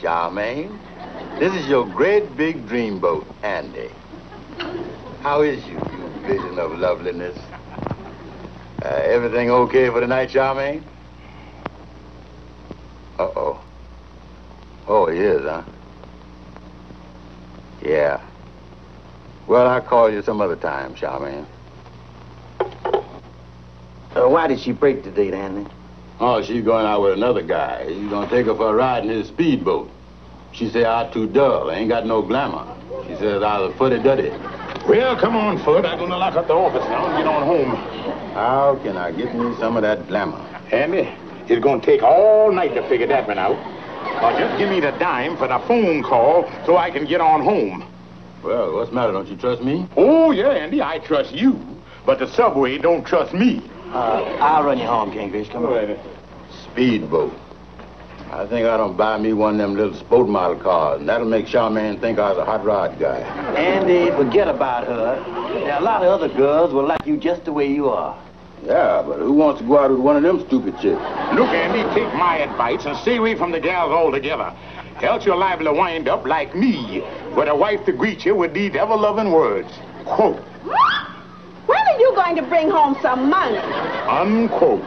Charmaine. This is your great big dreamboat, Andy. How is you vision of loveliness? Everything okay for tonight, Charmaine? Uh-oh. Oh, he is, huh? Yeah. Well, I'll call you some other time, Charmaine. Why did she break the date, Andy? Oh, she's going out with another guy. He's gonna take her for a ride in his speedboat. She say I'm too dull. I ain't got no glamour. She says I was footy-dutty. Well, come on, Foot. I'm gonna lock up the office now and get on home. How can I get me some of that glamour? Andy, it's gonna take all night to figure that one out. Or just give me the dime for the phone call so I can get on home. Well, what's the matter? Don't you trust me? Oh, yeah, Andy, I trust you. But the subway don't trust me. I'll run you home, Kingfish. Come on. Speedboat. I think I don't buy me one of them little sport model cars, and that'll make Charmaine think I was a hot rod guy. Andy, forget about her. There are a lot of other girls will like you just the way you are. Yeah, but who wants to go out with one of them stupid chicks? Look, Andy, take my advice and stay away from the gals altogether. Else you're liable to wind up like me, with a wife to greet you with these ever-loving words. Quote. When are you going to bring home some money? Unquote.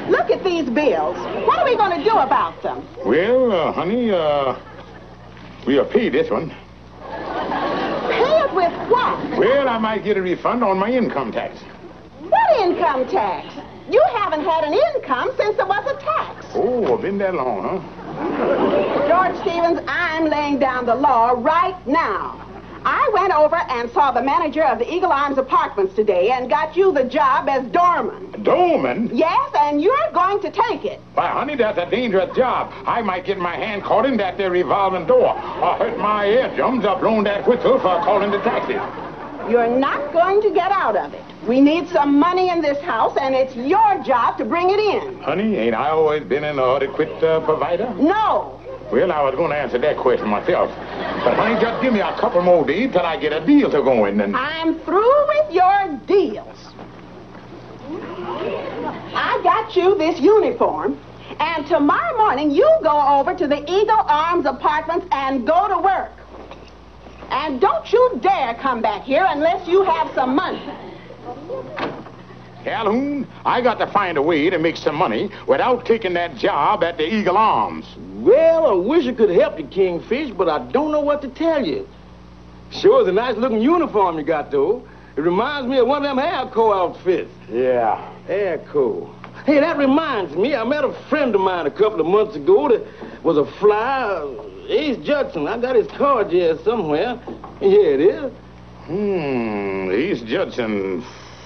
Look at these bills. What are we going to do about them? Well, honey, we'll pay this one. Pay it with what? Well, I might get a refund on my income tax. What income tax? You haven't had an income since there was a tax. Oh, been that long, huh? George Stevens, I'm laying down the law right now. I went over and saw the manager of the Eagle Arms Apartments today and got you the job as doorman. Doorman? Yes, and you're going to take it. Why, honey, that's a dangerous job. I might get my hand caught in that there revolving door or hurt my eardrums or blown that whistle for calling the taxis. You're not going to get out of it. We need some money in this house, and it's your job to bring it in. Honey, ain't I always been an adequate provider? No. Well, I was going to answer that question myself. But, honey, just give me a couple more days till I get a deal to going. And I'm through with your deals. I got you this uniform, and tomorrow morning you go over to the Eagle Arms Apartments and go to work. And don't you dare come back here unless you have some money. Calhoun, I got to find a way to make some money without taking that job at the Eagle Arms. Well, I wish I could help you, Kingfish, but I don't know what to tell you. Sure is a nice-looking uniform you got, though. It reminds me of one of them Airco outfits. Yeah. Airco. Hey, that reminds me, I met a friend of mine a couple of months ago that was a flyer, Ace Judson. I got his card here somewhere. Here it is. Ace Judson,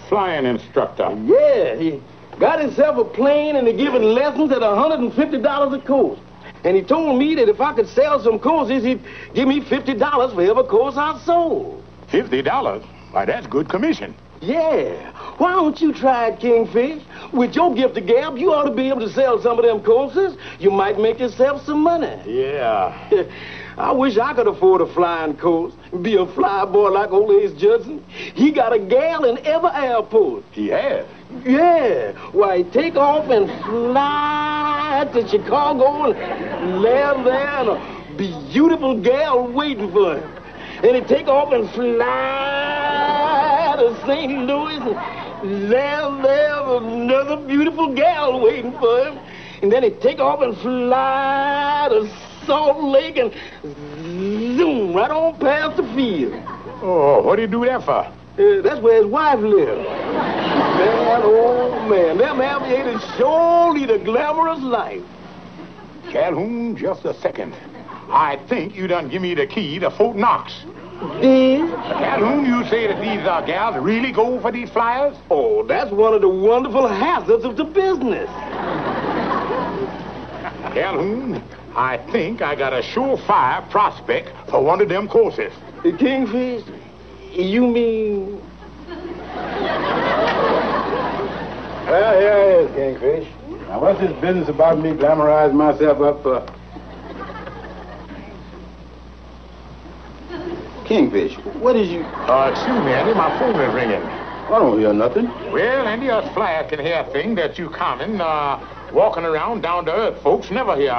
flying instructor. Yeah, he got himself a plane and they're giving lessons at $150 a course. And he told me that if I could sell some courses, he'd give me $50 for every course I sold. $50? Why, that's good commission. Yeah. Why don't you try it, Kingfish? With your gift of gab, you ought to be able to sell some of them courses. You might make yourself some money. Yeah. I wish I could afford a flying course. Be a fly boy like old Ace Judson. He got a gal in every airport. He has? Yeah. Why, he take off and fly to Chicago and land there and a beautiful gal waiting for him. And he take off and fly to St. Louis and land there with another beautiful gal waiting for him. And then he take off and fly to Salt Lake and zoom right on past the field. Oh, what do you do that for? That's where his wife lives. Man, oh man, them aviators sure lead a glamorous life. Calhoun, just a second. I think you done give me the key to Fort Knox. Did? Calhoun, you say that these gals really go for these flyers? Oh, that's one of the wonderful hazards of the business. Calhoun, I think I got a surefire prospect for one of them courses. Kingfish, you mean... Well, here it is, Kingfish. Now, what's this business about me glamorizing myself up for? Kingfish, what is you... Excuse me, Andy, my phone is ringing. I don't hear nothing. Well, Andy, us flyers can hear things that you common, walking around down to earth folks never hear.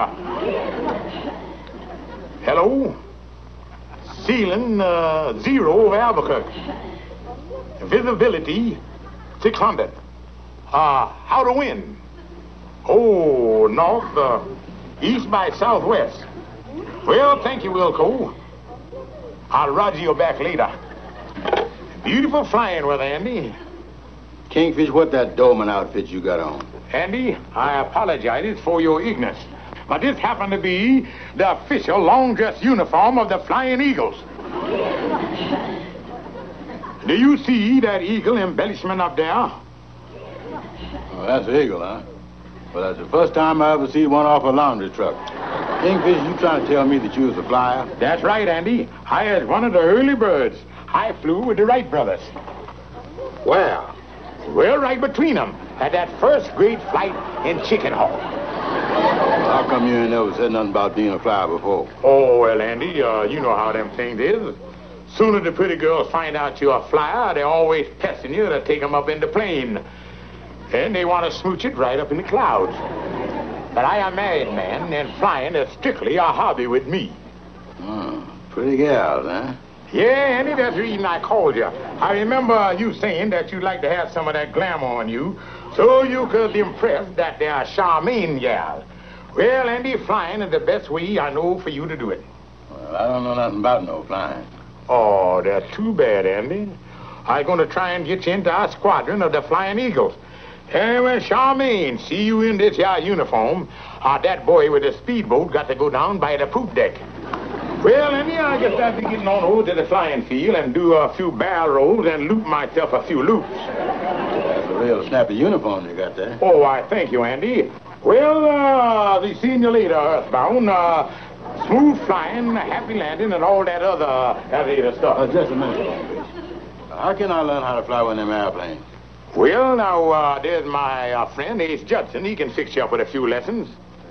Hello? Ceiling 0 over Albuquerque. Visibility 600. How to wind? Oh, north, east by southwest. Well, thank you, Wilco. I'll roger you back later. Beautiful flying weather, Andy. Kingfish, what that Dolman outfit you got on? Andy, I apologize for your ignorance, but this happened to be the official long dress uniform of the Flying Eagles. Do you see that eagle embellishment up there? Oh, that's an eagle, huh? Well, that's the first time I ever seen one off a laundry truck. Kingfish, you trying to tell me that you was a flyer? That's right, Andy. I was one of the early birds. I flew with the Wright brothers. Where? Well, right between them, at that first great flight in Chicken Hawk. How come you ain't never said nothing about being a flyer before? Oh, well, Andy, you know how them things is. Sooner the pretty girls find out you're a flyer, they're always pestering you to take them up in the plane. And they want to smooch it right up in the clouds. But I am a married man, and flying is strictly a hobby with me. Pretty gals, huh? Yeah, Andy, that's the reason I called you. I remember you saying that you'd like to have some of that glamour on you, so you could impress that there Charmaine gal. Well, Andy, flying is the best way I know for you to do it. Well, I don't know nothing about no flying. Oh, that's too bad, Andy. I'm going to try and get you into our squadron of the Flying Eagles. And when Charmaine see you in this here uniform, that boy with the speedboat got to go down by the poop deck. Well, Andy, I guess I'll be getting on over to the flying field and do a few barrel rolls and loop myself a few loops. That's a real snappy uniform you got there. Oh, I thank you, Andy. Well, be seeing you later, Earthbound. Smooth flying, happy landing, and all that other aviator stuff. Just a minute, Kingfish. How can I learn how to fly one of them airplanes? Well, now, there's my friend, Ace Judson. He can fix you up with a few lessons.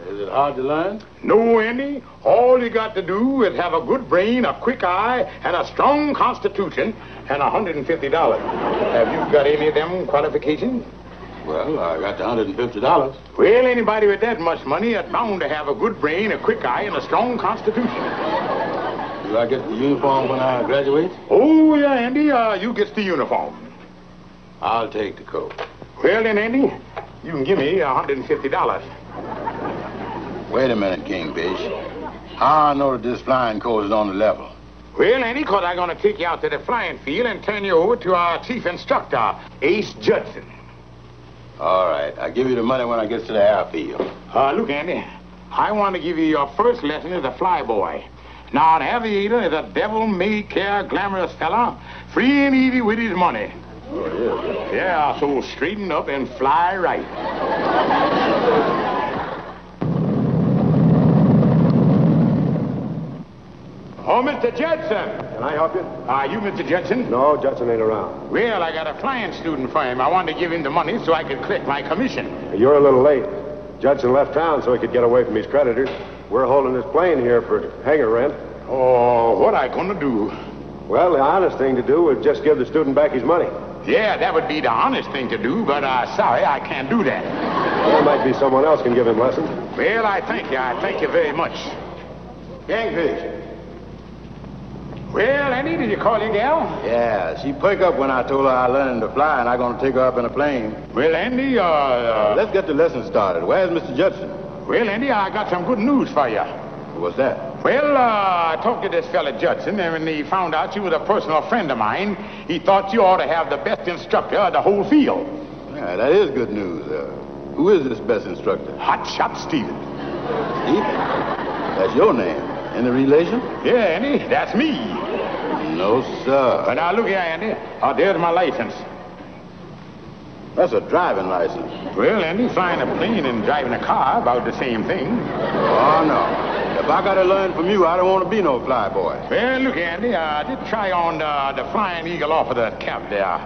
Is it hard to learn? No, Andy. All you got to do is have a good brain, a quick eye, and a strong constitution, and $150. Have you got any of them qualifications? Well, I got the $150. Well, anybody with that much money is bound to have a good brain, a quick eye, and a strong constitution. Do I get the uniform when I graduate? Oh, yeah, Andy, you get the uniform. I'll take the coat. Well, then, Andy, you can give me $150. Wait a minute, Kingfish. How I know that this flying course is on the level? Well, Andy, because I'm going to take you out to the flying field and turn you over to our chief instructor, Ace Judson. All right. I'll give you the money when I get to the airfield. Look, Andy, I want to give you your first lesson as a flyboy. Now, an aviator is a devil-may-care, glamorous fella, free and easy with his money. Oh, yeah? Yeah, so straighten up and fly right. Oh, Mr. Judson. Can I help you? You Mr. Judson? No, Judson ain't around. Well, I got a flying student for him. I wanted to give him the money so I could collect my commission. You're a little late. Judson left town so he could get away from his creditors. We're holding his plane here for hangar rent. Oh, what I gonna do? Well, the honest thing to do would just give the student back his money. Yeah, that would be the honest thing to do, but sorry, I can't do that. There might be someone else can give him lessons. Well, I thank you. I thank you very much. Kingfish. Well, Andy, did you call your gal? Yeah, she perked up when I told her I learned to fly and I'm going to take her up in a plane. Well, Andy, let's get the lesson started. Where's Mr. Judson? Well, Andy, I got some good news for you. What's that? Well, I talked to this fella Judson, and when he found out you was a personal friend of mine, he thought you ought to have the best instructor of the whole field. Yeah, that is good news. Who is this best instructor? Hot Shot Steven. Steven? That's your name. Any relation? Yeah, Andy, that's me. No, sir. But now, look here, Andy. There's my license. That's a driving license. Well, Andy, flying a plane and driving a car, about the same thing. Oh, no. If I got to learn from you, I don't want to be no flyboy. Well, look, Andy, I did try on the Flying Eagle off of the cap there.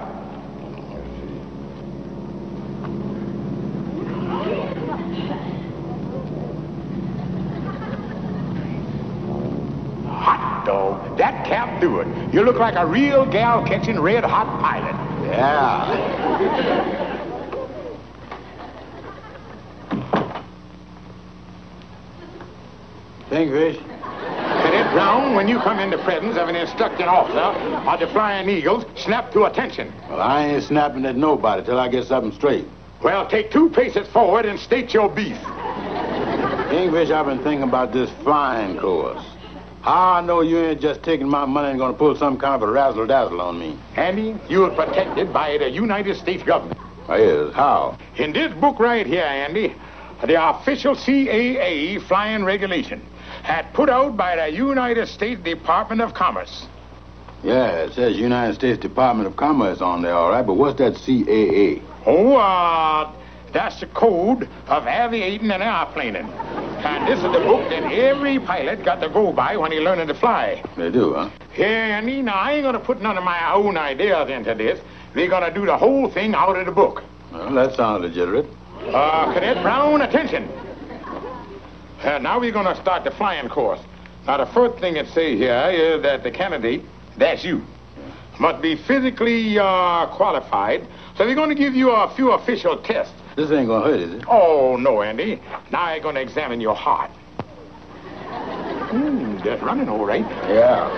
Hot dog, that cap do it. You look like a real gal catching red-hot pilot. Yeah. Kingfish. Cadet Brown, when you come in the presence of an instructing officer of the Flying Eagles, snap to attention. Well, I ain't snapping at nobody till I get something straight. Well, take 2 paces forward and state your beef. Kingfish, I've been thinking about this flying course. How I know you ain't just taking my money and gonna pull some kind of a razzle-dazzle on me? Andy, you are protected by the United States government. Yes, how? In this book right here, Andy, the official CAA flying regulation had put out by the United States Department of Commerce. Yeah, it says United States Department of Commerce on there, all right, but what's that CAA? Oh, that's the code of aviating and airplaning. And this is the book that every pilot got to go by when he learning to fly. They do, huh? Yeah, Andy, now I ain't gonna put none of my own ideas into this. We're gonna do the whole thing out of the book. Well, that sounds legitimate. Cadet Brown, attention. Now we're gonna start the flying course. Now the first thing it say here is that the candidate, that's you, must be physically qualified. So we're gonna give you a few official tests. This ain't gonna hurt, is it? Oh, no, Andy. Now I'm gonna examine your heart. That's running all right. Yeah.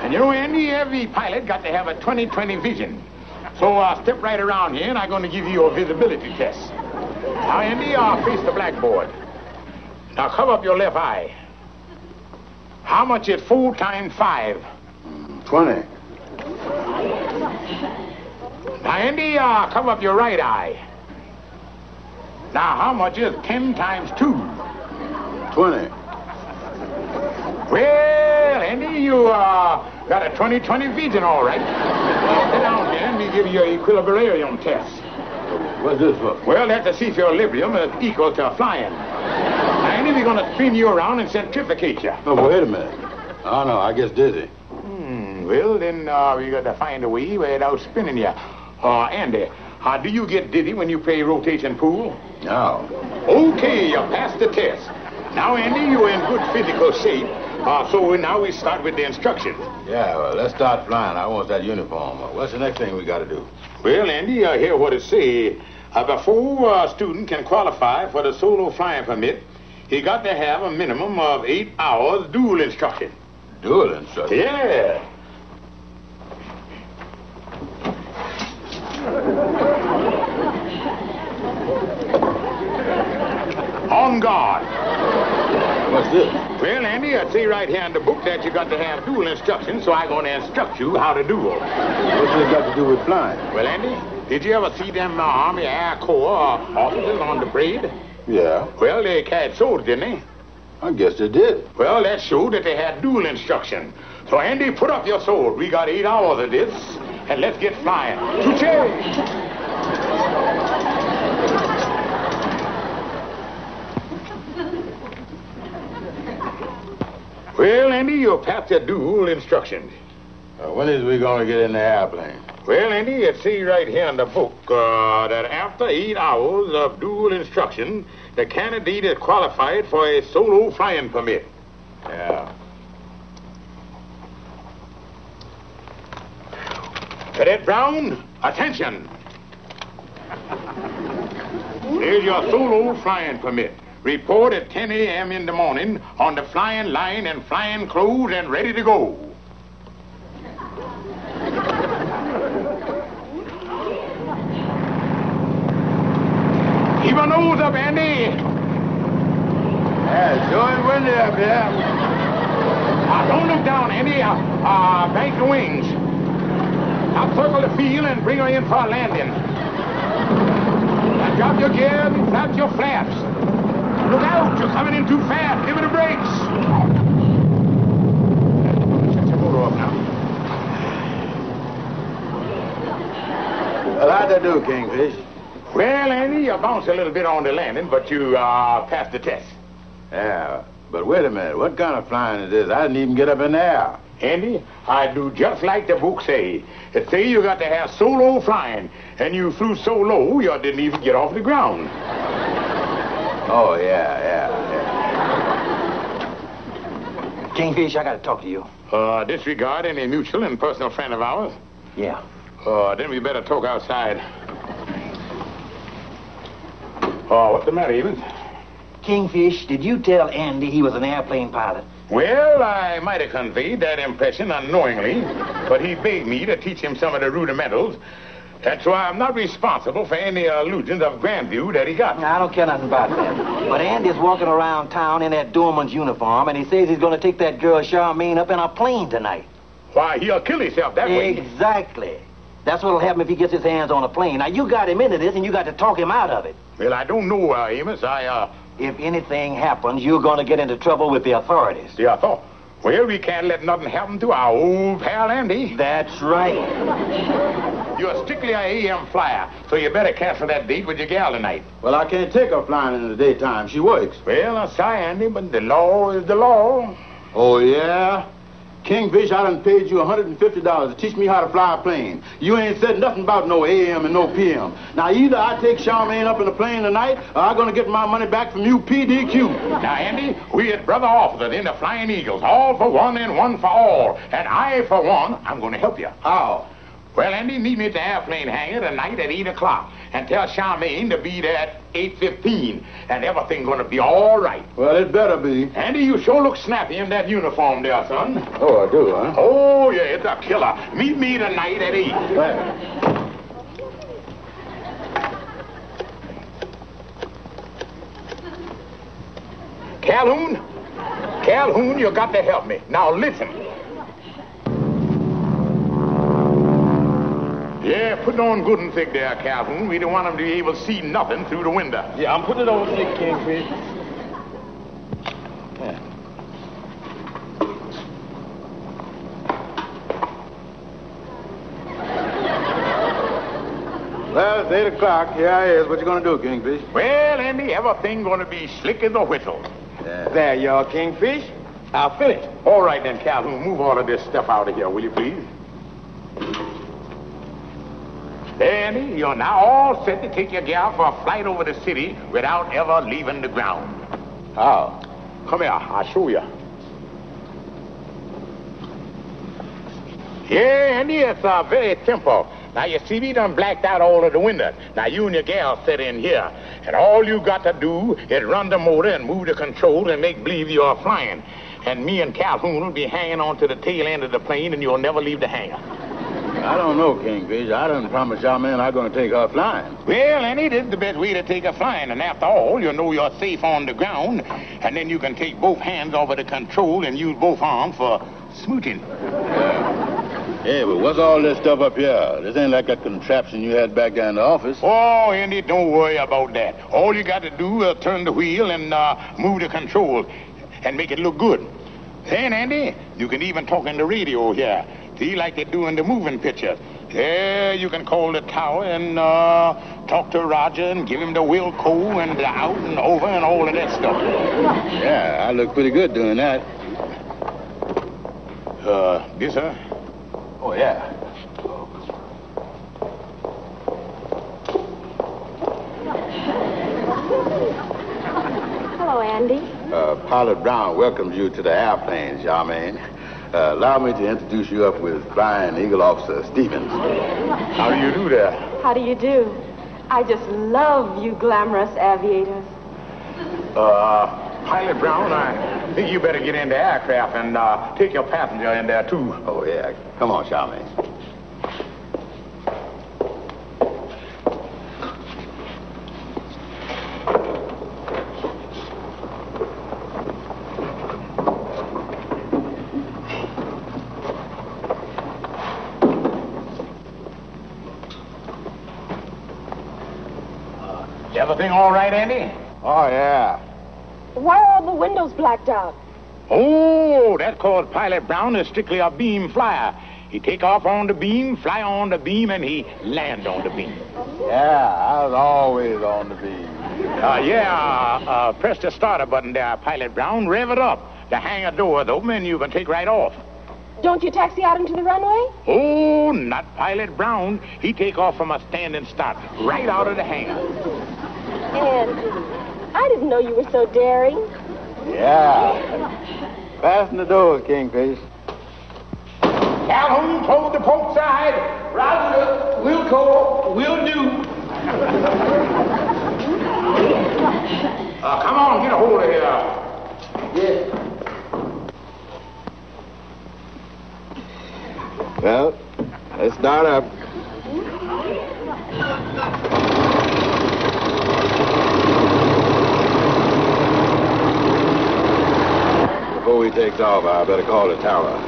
And you know, Andy, every pilot got to have a 20/20 vision. So step right around here and I'm gonna give you a visibility test. Now, Andy, face the blackboard. Now cover up your left eye. How much is 4 times 5? 20. Now, Andy, cover up your right eye. Now, how much is 10 times 2? 20. Well, Andy, you got a 20/20 vision, all right. Sit down here and we give you an equilibrium test. What's this for? Well, that's to see if your equilibrium is equal to flying. Now, Andy, we're going to spin you around and centrifugate you. Oh, wait a minute. Oh, no, I get dizzy. Well, then we got to find a way without spinning you. Andy, do you get dizzy when you play rotation pool? No. Okay, you passed the test. Now, Andy, you're in good physical shape. So now we start with the instructions. Yeah, well, let's start flying. I want that uniform. What's the next thing we got to do? Well, Andy, hear what it say. Before a student can qualify for the solo flying permit, he got to have a minimum of 8 hours dual instruction. Dual instruction? Yeah. On guard. What's this? Well, Andy, I'd say right here in the book that you got to have dual instruction, so I'm going to instruct you how to duel. What's this got to do with flying? Well, Andy, did you ever see them Army Air Corps officers on the parade? Yeah. Well, they carried swords, didn't they? I guess they did. Well, that showed that they had dual instruction. So, Andy, put up your sword. We got 8 hours of this, and let's get flying. Touché! Well, Andy, you passed your dual instruction. When is we going to get in the airplane? Well, Andy, it see right here in the book that after 8 hours of dual instruction, the candidate is qualified for a solo flying permit. Yeah. Cadet Brown, attention. There's your solo flying permit. Report at 10 a.m. in the morning on the flying line and flying clothes and ready to go. Keep your nose up, Andy. Yeah, it's showing windy up here. Don't look down, Andy. Bank the wings. Now circle the field and bring her in for a landing. Now drop your gears and flap your flaps. Look out, you're coming in too fast. Give it a brakes. Shut your motor off now. Well, how'd they do, Kingfish? Well, Andy, you bounced a little bit on the landing, but you passed the test. Yeah, but wait a minute. What kind of flying is this? I didn't even get up in the air. Andy, I do just like the book say. It say you got to have solo flying, and you flew so low you didn't even get off the ground. Oh, yeah. Kingfish, I got to talk to you. Disregard any mutual and personal friend of ours? Yeah. Then we better talk outside. Oh, what's the matter, Amos? Kingfish, did you tell Andy he was an airplane pilot? Well, I might have conveyed that impression unknowingly, but he begged me to teach him some of the rudimentals, and so I'm not responsible for any illusions of grandeur that he got. I don't care nothing about that. But Andy's walking around town in that doorman's uniform, and he says he's going to take that girl Charmaine up in a plane tonight. Why, he'll kill himself that way. Exactly. That's what'll happen if he gets his hands on a plane. Now, you got him into this, and you got to talk him out of it. Well, I don't know, Amos. If anything happens, you're going to get into trouble with the authorities. Yeah, I thought. Well, we can't let nothing happen to our old pal Andy. That's right. You're strictly an AM flyer, so you better cancel that date with your gal tonight. Well, I can't take her flying in the daytime. She works. Well, I'm sorry, Andy, but the law is the law. Oh, yeah? Kingfish, I done paid you $150 to teach me how to fly a plane. You ain't said nothing about no AM and no PM. Now, either I take Charmaine up in a plane tonight, or I'm gonna get my money back from you PDQ. Now, Andy, we as brother officers in the Flying Eagles, all for one and one for all. And I, for one, I'm gonna help you. How? Well, Andy, meet me at the airplane hangar tonight at 8 o'clock. And tell Charmaine to be there at 8:15. And everything's gonna be all right. Well, it better be. Andy, you sure look snappy in that uniform there, son. Oh, I do, huh? Oh, yeah, it's a killer. Meet me tonight at 8. Well. Calhoun, you got to help me. Now, listen. Yeah, put it on good and thick there, Calhoun. We don't want them to be able to see nothing through the window. Yeah, I'm putting it on thick, Kingfish. Yeah. Well, it's 8 o'clock. Here I is. What you gonna do, Kingfish? Well, Andy, everything gonna be slick as a whistle. Yeah. There you are, Kingfish. I'll finish. All right, then, Calhoun, move all of this stuff out of here, will you, please? There, Andy, you're now all set to take your gal for a flight over the city without ever leaving the ground. How? Come here, I'll show you. Yeah, Andy, it's very simple. Now, you see, we done blacked out all of the windows. Now, you and your gal sit in here, and all you got to do is run the motor and move the controls and make believe you're flying. And me and Calhoun will be hanging on to the tail end of the plane, and you'll never leave the hangar. I don't know, Kingfish. I done promised Charmaine I'm gonna take her flying. Well, Andy, this is the best way to take her flying. And after all, you know you're safe on the ground, and then you can take both hands over the control and use both arms for smooching. Yeah, but what's all this stuff up here? This ain't like that contraption you had back there in the office. Oh, Andy, don't worry about that. All you got to do is turn the wheel and move the control and make it look good. Then, Andy, you can even talk in the radio here. See, like they do in the moving pictures. There, you can call the tower and talk to Roger and give him the Wilco and the out and over and all of that stuff. Yeah, I look pretty good doing that. This, sir? Oh, yeah. Hello, Andy. Pilot Brown welcomes you to the airplane, Charmaine. Allow me to introduce you up with Flying Eagle Officer Stevens. How do you do that? How do you do? I just love you glamorous aviators. Pilot Brown, I think you better get in the aircraft and take your passenger in there, too. Oh, yeah. Come on, Charmaine. Everything all right, Andy? Oh, yeah. Why are all the windows blacked out? Oh, that's called Pilot Brown is strictly a beam flyer. He take off on the beam, fly on the beam, and he land on the beam. Yeah, I was always on the beam. Press the starter button there, Pilot Brown. Rev it up. The hangar door is open, and you can take right off. Don't you taxi out into the runway? Oh, not Pilot Brown. He take off from a standing start, right out of the hangar. Andy, I didn't know you were so daring. Yeah. Fasten the doors, Kingfish. Calhoun, close the port side. Roger, Wilco, will do. Come on, get a hold of here. Yes. Well, let's start up. Before he takes off, I better call the tower.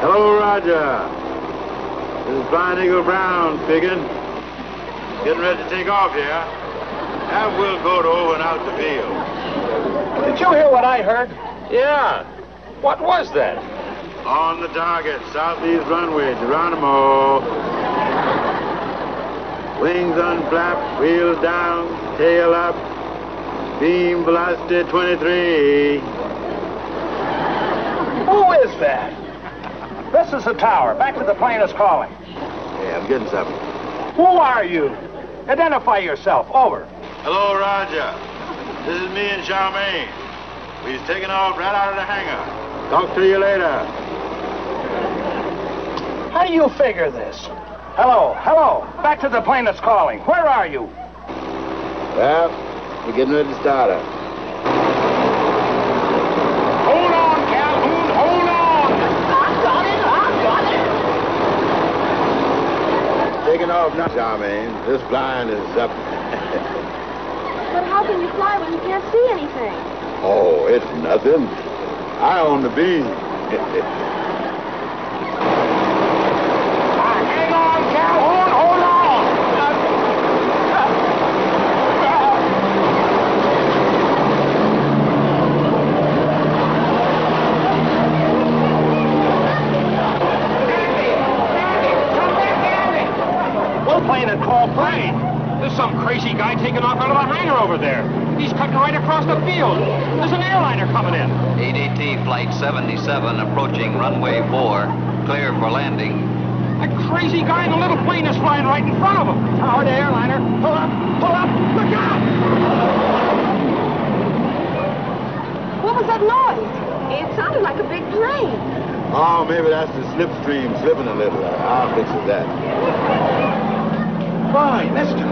Hello, Roger. This is Flying Eagle Brown speaking. Getting ready to take off here. Have Wilco over and out the field. Did you hear what I heard? Yeah. What was that? On the target, southeast runway, Geronimo. Wings unflapped, wheels down, tail up. Beam velocity 23. Who is that? This is the tower. Back to the plane is calling. Hey, I'm getting something. Who are you? Identify yourself. Over. Hello, Roger. This is me and Charmaine. We's taking off right out of the hangar. Talk to you later. How do you figure this? Hello, hello. Back to the plane that's calling. Where are you? Well, we're getting ready to start up. Hold on, Calhoun, hold on. I've got it. Taking off now, Charmaine. This flying is up. But how can you fly when you can't see anything? Oh, it's nothing. I own the beam. Hang on, Calhoun, hold on. We're playing at call plane. There's some crazy guy taking off out of the hangar over there. He's cutting right across the field. There's an airliner coming in. ADT Flight 77 approaching runway 4, clear for landing. That crazy guy in the little plane is flying right in front of him. Tower to airliner. Pull up, look out! What was that noise? It sounded like a big plane. Oh, maybe that's the slipstream slipping a little. I'll fix it that. Why, mister,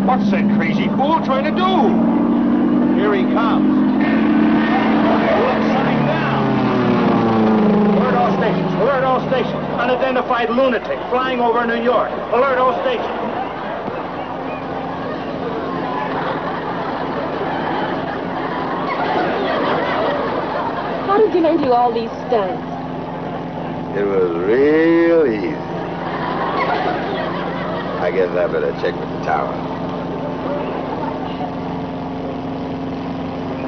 what's that crazy fool trying to do? Here he comes. Sign down. Alert all stations. Alert all stations. Unidentified lunatic flying over New York. Alert all stations. How did you learn to do all these stunts? It was real easy. I guess I better check with the tower.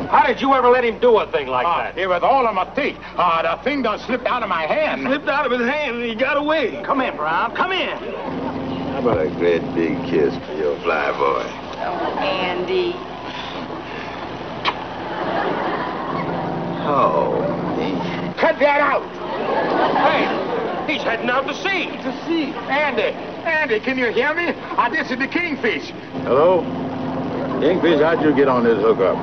How did you ever let him do a thing like that? It was all a mistake. The thing done slipped out of my hand. Slipped out of his hand and he got away. Come in, Brown. Come in. How about a great big kiss for your fly boy? Andy. Oh, Cut that out. Hey, he's heading out to sea. To see. Andy, can you hear me? This is the Kingfish. hello? Kingfish, how'd you get on this hookup?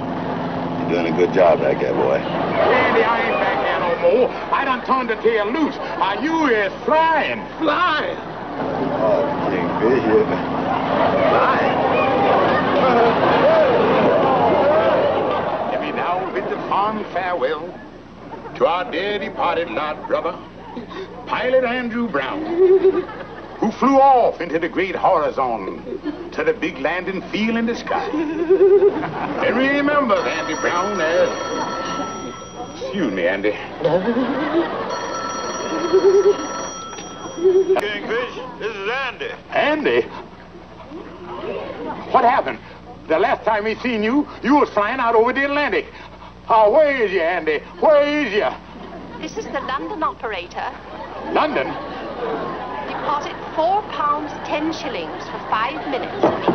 You're doing a good job back there, boy. Andy, I ain't back there no more. I done turned the tail loose. You is flying. Flying. Oh, Kingfish, you're flying. Let me now bid the fond farewell to our dear departed lad brother, Pilot Andrew Brown, who flew off into the great horizon to the big landing field in the sky. And remember, Andy Brown, as... Excuse me, Andy. Kingfish, this is Andy. Andy? What happened? The last time we seen you, you was flying out over the Atlantic. Where is you, Andy? Where is you? This is the London operator. London? Deposit £4, 10 shillings for 5 minutes, please.